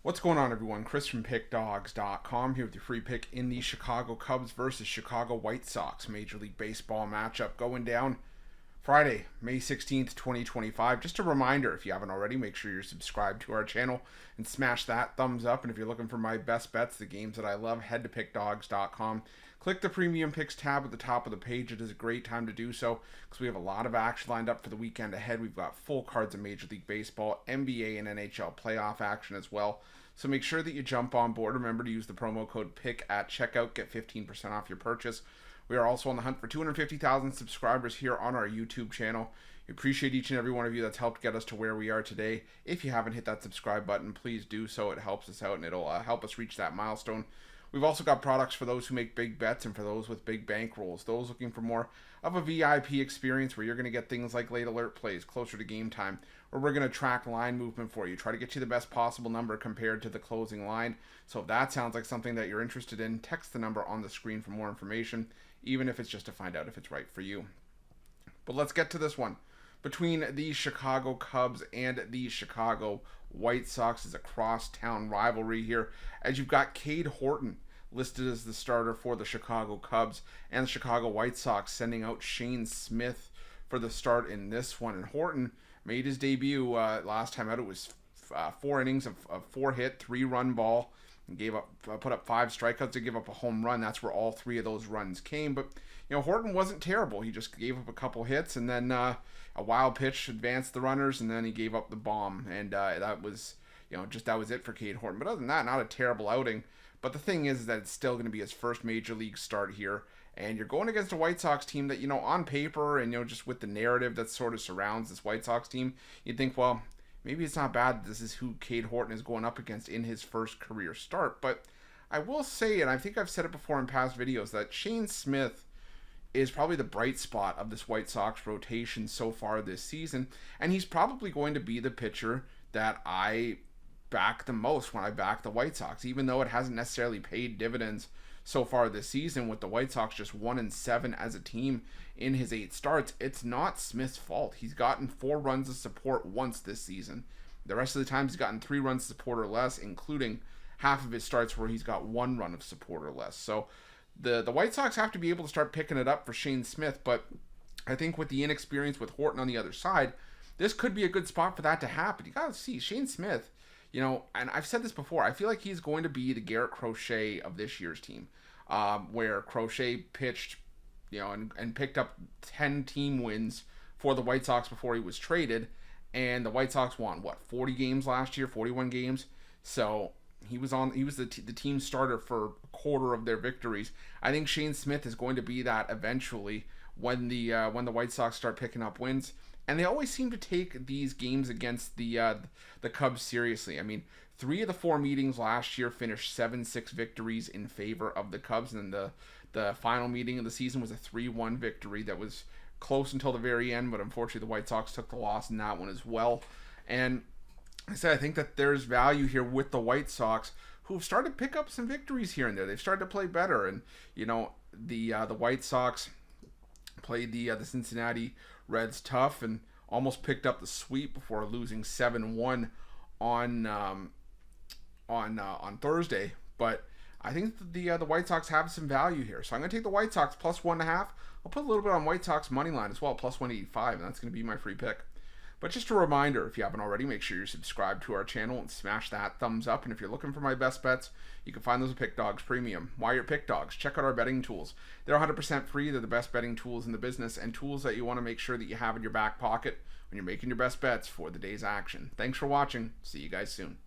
What's going on, everyone? Chris from Pickdawgz.com here with your free pick in the Chicago Cubs versus Chicago White Sox Major League Baseball matchup going down Friday, May 16th, 2025. Just a reminder, if you haven't already, make sure you're subscribed to our channel and smash that thumbs up. And if you're looking for my best bets, the games that I love, head to Pickdawgz.com. Click the Premium Picks tab at the top of the page. It is a great time to do so because we have a lot of action lined up for the weekend ahead. We've got full cards of Major League Baseball, NBA, and NHL playoff action as well. So make sure that you jump on board. Remember to use the promo code PICK at checkout. Get 15% off your purchase. We are also on the hunt for 250,000 subscribers here on our YouTube channel. We appreciate each and every one of you that's helped get us to where we are today. If you haven't hit that subscribe button, please do so. It helps us out and it'll help us reach that milestone. We've also got products for those who make big bets and for those with big bankrolls. Those looking for more of a VIP experience where you're going to get things like late alert plays closer to game time, where we're going to track line movement for you, try to get you the best possible number compared to the closing line. So if that sounds like something that you're interested in, text the number on the screen for more information, even if it's just to find out if it's right for you. But let's get to this one. Between the Chicago Cubs and the Chicago White Sox is a crosstown rivalry here, as you've got Cade Horton listed as the starter for the Chicago Cubs, and the Chicago White Sox sending out Shane Smith for the start in this one. And Horton made his debut last time out. It was 4 innings of 4-hit, 3-run ball, and put up 5 strikeouts to give up a home run. That's where all 3 of those runs came. But Horton wasn't terrible. He just gave up a couple hits, and then a wild pitch advanced the runners, and then he gave up the bomb. And that was that was it for Cade Horton. But other than that, not a terrible outing. But the thing is that it's still going to be his first major league start here. And you're going against a White Sox team that, on paper and, just with the narrative that sort of surrounds this White Sox team, you'd think, well, maybe it's not bad this is who Cade Horton is going up against in his first career start. But I will say, and I think I've said it before in past videos, that Shane Smith is probably the bright spot of this White Sox rotation so far this season. And he's probably going to be the pitcher that I back the most when I back the White Sox, even though it hasn't necessarily paid dividends so far this season, with the White Sox just 1-7 as a team in his 8 starts. It's not Smith's fault. He's gotten 4 runs of support once this season. The rest of the time he's gotten 3 runs of support or less, including half of his starts where he's got 1 run of support or less. So the White Sox have to be able to start picking it up for Shane Smith, but I think with the inexperience with Horton on the other side, this could be a good spot for that to happen. You gotta see Shane Smith, and I've said this before, I feel like he's going to be the Garrett Crochet of this year's team, where Crochet pitched, and picked up 10 team wins for the White Sox before he was traded, and the White Sox won, 40 games last year, 41 games, so he was the team starter for a quarter of their victories. I think Shane Smith is going to be that eventually when the White Sox start picking up wins. And they always seem to take these games against the Cubs seriously. I mean, 3 of the 4 meetings last year finished 7-6 victories in favor of the Cubs. And then the final meeting of the season was a 3-1 victory that was close until the very end. But unfortunately, the White Sox took the loss in that one as well. And I said, I think that there's value here with the White Sox, who've started to pick up some victories here and there. They've started to play better. And, the White Sox played the Cincinnati Reds tough and almost picked up the sweep before losing 7-1 on Thursday. But I think the White Sox have some value here, so I'm going to take the White Sox plus 1.5. I'll put a little bit on White Sox money line as well, plus 185, and that's going to be my free pick. But just a reminder, if you haven't already, make sure you're subscribed to our channel and smash that thumbs up. And if you're looking for my best bets, you can find those at Pickdawgz Premium. While you're at Pickdawgz, check out our betting tools. They're 100% free. They're the best betting tools in the business, and tools that you want to make sure that you have in your back pocket when you're making your best bets for the day's action. Thanks for watching. See you guys soon.